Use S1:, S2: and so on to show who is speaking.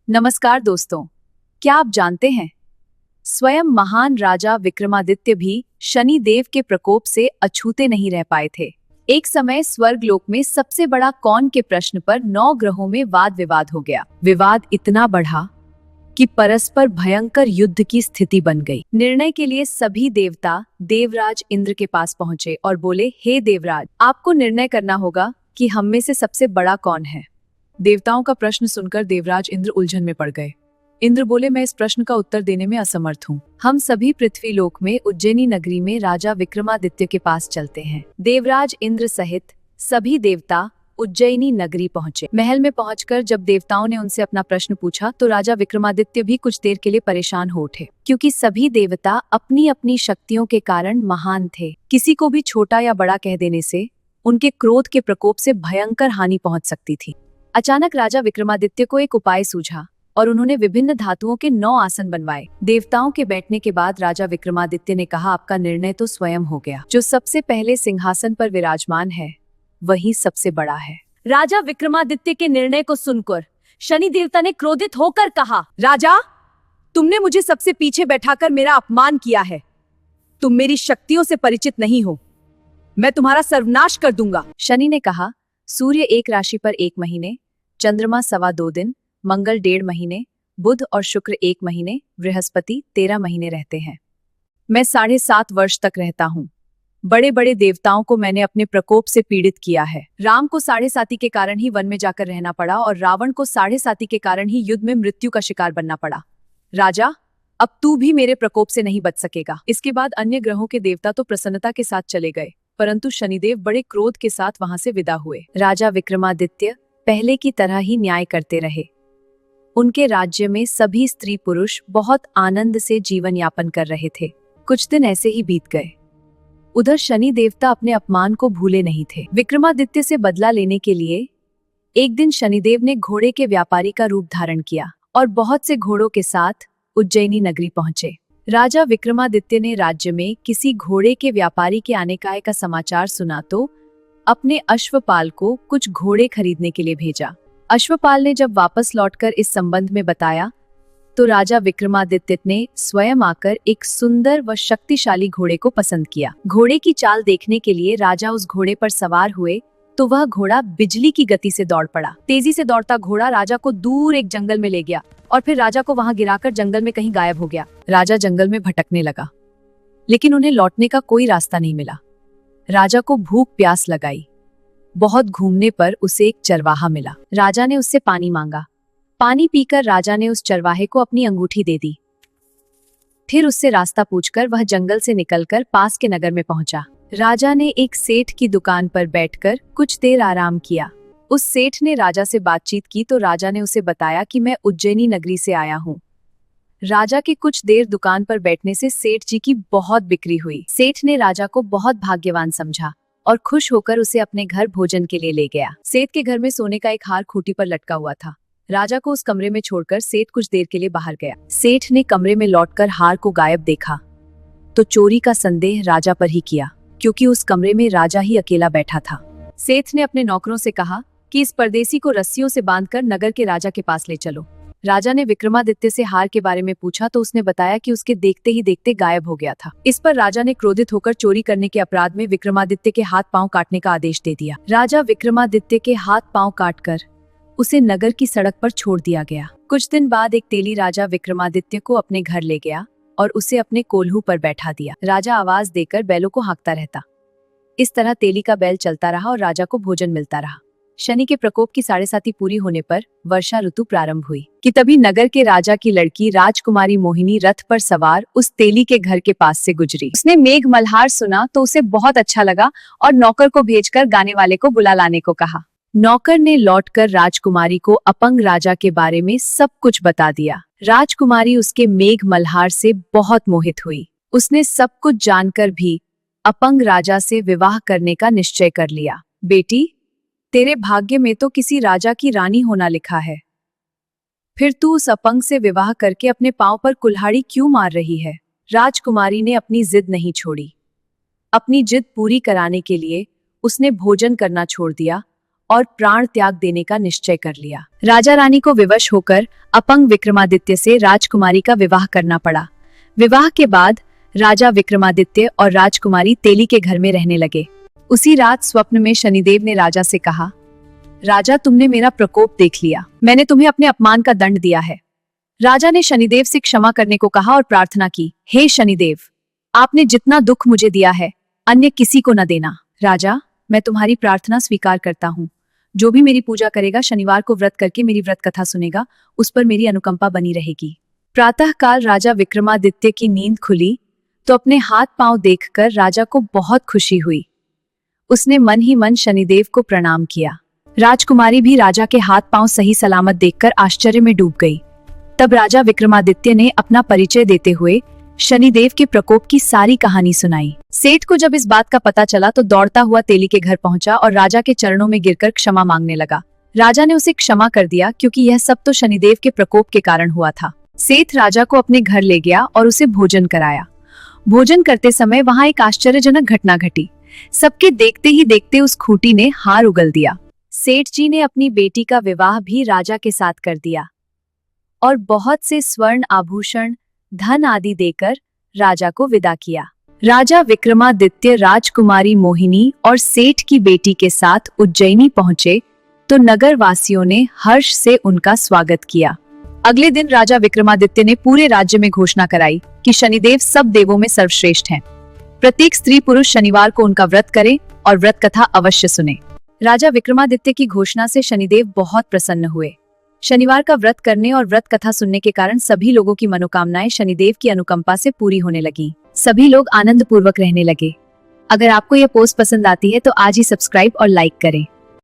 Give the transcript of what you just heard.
S1: नमस्कार दोस्तों, क्या आप जानते हैं स्वयं महान राजा विक्रमादित्य भी शनि देव के प्रकोप से अछूते नहीं रह पाए थे। एक समय स्वर्गलोक में सबसे बड़ा कौन के प्रश्न पर 9 ग्रहों में वाद विवाद हो गया। विवाद इतना बढ़ा कि परस्पर भयंकर युद्ध की स्थिति बन गई। निर्णय के लिए सभी देवता देवराज इंद्र के पास पहुंचे और बोले, हे देवराज, आपको निर्णय करना होगा कि हम में से सबसे बड़ा कौन है। देवताओं का प्रश्न सुनकर देवराज इंद्र उलझन में पड़ गए। इंद्र बोले, मैं इस प्रश्न का उत्तर देने में असमर्थ हूँ। हम सभी पृथ्वी लोक में उज्जैनी नगरी में राजा विक्रमादित्य के पास चलते हैं। देवराज इंद्र सहित सभी देवता उज्जैनी नगरी पहुंचे। महल में पहुंचकर जब देवताओं ने उनसे अपना प्रश्न पूछा तो राजा विक्रमादित्य भी कुछ देर के लिए परेशान हो उठे, क्योंकि सभी देवता अपनी अपनी शक्तियों के कारण महान थे। किसी को भी छोटा या बड़ा कह देने से उनके क्रोध के प्रकोप से भयंकर हानि पहुंच सकती थी। अचानक राजा विक्रमादित्य को एक उपाय सूझा और उन्होंने विभिन्न धातुओं के 9 आसन बनवाए। देवताओं के बैठने के बाद राजा विक्रमादित्य ने कहा, आपका निर्णय तो स्वयं हो गया। जो सबसे पहले सिंहासन पर विराजमान है वही सबसे बड़ा है। राजा विक्रमादित्य के निर्णय को सुनकर शनि देवता ने क्रोधित होकर कहा, राजा, तुमने मुझे सबसे पीछे बैठाकर मेरा अपमान किया है। तुम मेरी शक्तियों से परिचित नहीं हो। मैं तुम्हारा सर्वनाश कर दूंगा। शनि ने कहा, सूर्य एक राशि पर 1 महीने, चंद्रमा 2.25 दिन, मंगल 1.5 महीने, बुध और शुक्र 1 महीने, बृहस्पति 13 महीने रहते हैं। मैं 7.5 वर्ष तक रहता हूँ। बड़े बड़े देवताओं को मैंने अपने प्रकोप से पीड़ित किया है। राम को 7.5 के कारण ही वन में जाकर रहना पड़ा और रावण को 7.5 के कारण ही युद्ध में मृत्यु का शिकार बनना पड़ा। राजा, अब तू भी मेरे प्रकोप से नहीं बच सकेगा। इसके बाद अन्य ग्रहों के देवता तो प्रसन्नता के साथ चले गए, परंतु शनिदेव बड़े क्रोध के साथ वहां से विदा हुए। राजा विक्रमादित्य पहले की तरह ही न्याय करते रहे। उनके राज्य में सभी स्त्री पुरुष बहुत आनंद से जीवन यापन कर रहे थे। कुछ दिन ऐसे ही बीत गए। उधर शनि देवता अपने अपमान को भूले नहीं थे। विक्रमादित्य से बदला लेने के लिए एक दिन शनिदेव ने घोड़े के व्यापारी का रूप धारण किया और बहुत से घोड़ों के साथ उज्जैनी नगरी पहुंचे। राजा विक्रमादित्य ने राज्य में किसी घोड़े के व्यापारी के आने का समाचार सुना तो अपने अश्वपाल को कुछ घोड़े खरीदने के लिए भेजा। अश्वपाल ने जब वापस लौटकर इस संबंध में बताया तो राजा विक्रमादित्य ने स्वयं आकर एक सुंदर व शक्तिशाली घोड़े को पसंद किया। घोड़े की चाल देखने के लिए राजा उस घोड़े पर सवार हुए तो वह घोड़ा बिजली की गति से दौड़ पड़ा। तेजी से दौड़ता घोड़ा राजा को दूर एक जंगल में ले गया और फिर राजा को वहां गिराकर जंगल में कहीं गायब हो गया। राजा जंगल में भटकने लगा, लेकिन उन्हें लौटने का कोई रास्ता नहीं मिला। राजा को भूख प्यास लगाई। बहुत घूमने पर उसे एक चरवाहा मिला। राजा ने उससे पानी मांगा। पानी पीकर राजा ने उस चरवाहे को अपनी अंगूठी दे दी। फिर उससे रास्ता पूछकर वह जंगल से निकलकर पास के नगर में पहुंचा। राजा ने एक सेठ की दुकान पर बैठकर कुछ देर आराम किया। उस सेठ ने राजा से बातचीत की तो राजा ने उसे बताया कि मैं उज्जैनी नगरी से आया हूँ। राजा के कुछ देर दुकान पर बैठने से सेठ जी की बहुत बिक्री हुई। सेठ ने राजा को बहुत भाग्यवान समझा और खुश होकर उसे अपने घर भोजन के लिए ले गया। सेठ के घर में सोने का एक हार खूंटी पर लटका हुआ था। राजा को उस कमरे में छोड़कर सेठ कुछ देर के लिए बाहर गया। सेठ ने कमरे में लौटकर हार को गायब देखा तो चोरी का संदेह राजा पर ही किया, क्योंकि उस कमरे में राजा ही अकेला बैठा था। सेठ ने अपने नौकरों से कहा कि इस परदेसी को रस्सियों से बांधकर नगर के राजा के पास ले चलो। राजा ने विक्रमादित्य से हार के बारे में पूछा तो उसने बताया कि उसके देखते ही देखते गायब हो गया था। इस पर राजा ने क्रोधित होकर चोरी करने के अपराध में विक्रमादित्य के हाथ पांव काटने का आदेश दे दिया। राजा विक्रमादित्य के हाथ पांव काटकर उसे नगर की सड़क पर छोड़ दिया गया। कुछ दिन बाद एक तेली राजा विक्रमादित्य को अपने घर ले गया और उसे अपने कोल्हू पर बैठा दिया। राजा आवाज देकर बैलों को हाँकता रहता। इस तरह तेली का बैल चलता रहा और राजा को भोजन मिलता रहा। शनि के प्रकोप की 7.5 पूरी होने पर वर्षा ऋतु प्रारंभ हुई कि तभी नगर के राजा की लड़की राजकुमारी मोहिनी रथ पर सवार उस तेली के घर के पास से गुजरी। उसने मेघ मल्हार सुना तो उसे बहुत अच्छा लगा और नौकर को भेजकर गाने वाले को बुला लाने को कहा। नौकर ने लौटकर राजकुमारी को अपंग राजा के बारे में सब कुछ बता दिया। राजकुमारी उसके मेघ मल्हार से बहुत मोहित हुई। उसने सब कुछ जानकर भी अपंग राजा से विवाह करने का निश्चय कर लिया। बेटी, तेरे भाग्य में तो किसी राजा की रानी होना लिखा है, फिर तू उस अपंग से विवाह करके अपने पांव पर कुल्हाड़ी क्यों मार रही है? राजकुमारी ने अपनी जिद नहीं छोड़ी। अपनी जिद पूरी कराने के लिए उसने भोजन करना छोड़ दिया और प्राण त्याग देने का निश्चय कर लिया। राजा रानी को विवश होकर अपंग विक्रमादित्य से राजकुमारी का विवाह करना पड़ा। विवाह के बाद राजा विक्रमादित्य और राजकुमारी तेली के घर में रहने लगे। उसी रात स्वप्न में शनिदेव ने राजा से कहा, राजा, तुमने मेरा प्रकोप देख लिया, मैंने तुम्हें अपने अपमान का दंड दिया है। राजा ने शनिदेव से क्षमा करने को कहा और प्रार्थना की, हे शनिदेव, आपने जितना दुख मुझे दिया है अन्य किसी को न देना। राजा, मैं तुम्हारी प्रार्थना स्वीकार करता हूँ। जो भी मेरी पूजा करेगा, शनिवार को व्रत करके मेरी व्रत कथा सुनेगा, उस पर मेरी अनुकंपा बनी रहेगी। प्रातःकाल राजा विक्रमादित्य की नींद खुली तो अपने हाथ पांव देखकर राजा को बहुत खुशी हुई। उसने मन ही मन शनिदेव को प्रणाम किया। राजकुमारी भी राजा के हाथ पांव सही सलामत देखकर आश्चर्य में डूब गई। तब राजा विक्रमादित्य ने अपना परिचय देते हुए शनिदेव के प्रकोप की सारी कहानी सुनाई। सेठ को जब इस बात का पता चला तो दौड़ता हुआ तेली के घर पहुंचा और राजा के चरणों में गिरकर क्षमा मांगने लगा। राजा ने उसे क्षमा कर दिया, क्योंकि यह सब तो शनिदेव के प्रकोप के कारण हुआ था। सेठ राजा को अपने घर ले गया और उसे भोजन कराया। भोजन करते समय वहां एक आश्चर्यजनक घटना घटी। सबके देखते ही देखते उस खूंटी ने हार उगल दिया। सेठ जी ने अपनी बेटी का विवाह भी राजा के साथ कर दिया और बहुत से स्वर्ण आभूषण, धन आदि देकर राजा को विदा किया। राजा विक्रमादित्य राजकुमारी मोहिनी और सेठ की बेटी के साथ उज्जैनी पहुंचे तो नगर वासियों ने हर्ष से उनका स्वागत किया। अगले दिन राजा विक्रमादित्य ने पूरे राज्य में घोषणा कराई कि शनिदेव सब देवों में सर्वश्रेष्ठ हैं। प्रत्येक स्त्री पुरुष शनिवार को उनका व्रत करे और व्रत कथा अवश्य सुने। राजा विक्रमादित्य की घोषणा से शनिदेव बहुत प्रसन्न हुए। शनिवार का व्रत करने और व्रत कथा सुनने के कारण सभी लोगों की मनोकामनाएं शनिदेव की अनुकंपा से पूरी होने लगी। सभी लोग आनंद पूर्वक रहने लगे। अगर आपको यह पोस्ट पसंद आती है तो आज ही सब्सक्राइब और लाइक करें।